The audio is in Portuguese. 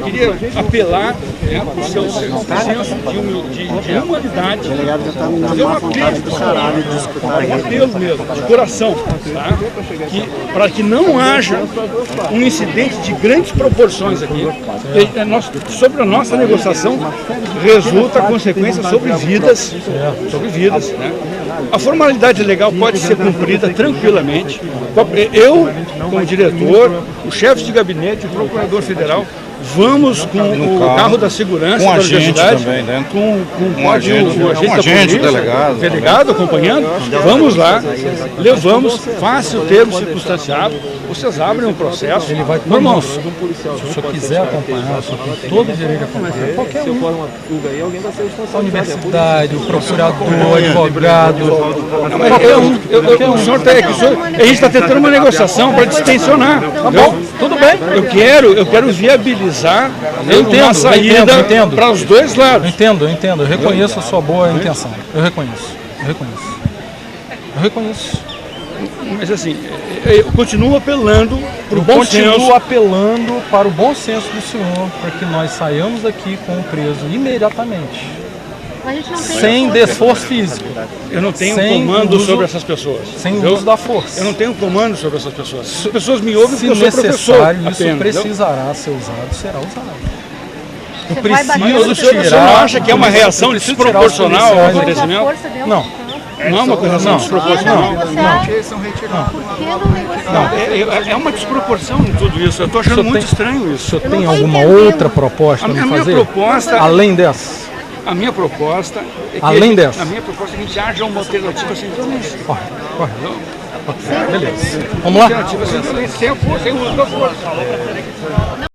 queria apelar para o seu senso de humanidade, fazer um apelo mesmo, de coração, tá? Para que não haja um incidente de grandes proporções aqui. Sobre a nossa negociação resulta a consequência sobre vidas, né? A formalidade legal pode ser cumprida tranquilamente. Eu, como diretor, o chefe de gabinete, o procurador federal, vamos com o carro da segurança da universidade, com o agente delegado acompanhando, vamos lá, levamos, faça o termo circunstanciado, vocês abrem um processo. Ele vai normal. Se o senhor quiser acompanhar, o senhor tem todo o direito de acompanhar. Qualquer um. A universidade, o procurador, o advogado. O senhor está aqui, a gente está tentando uma negociação para distensionar. Tá bom, tudo bem. Eu quero viabilizar uma saída para os dois lados. Eu entendo. Eu reconheço a sua boa intenção. Eu reconheço. Mas assim, eu continuo apelando para o bom senso. Continuo apelando para o bom senso do senhor, para que nós saiamos daqui com o preso imediatamente. Sem desforço físico. Eu não tenho comando sobre essas pessoas. Sem uso da força. Eu não tenho comando sobre essas pessoas. As pessoas me ouvem porque eu sou professor. Se necessário, isso apenas, precisará ser usado, será usado. Mas o senhor não acha que é uma reação desproporcional ao acontecimento? Não. Não é uma reação desproporcional? Não. É uma desproporção em tudo isso. Eu estou achando muito estranho isso. O senhor tem alguma outra proposta para me fazer? Além dessa? A minha proposta é que a gente haja uma alternativa sem violência. Corre. Beleza. Vamos lá? Alternativa sem uso da força.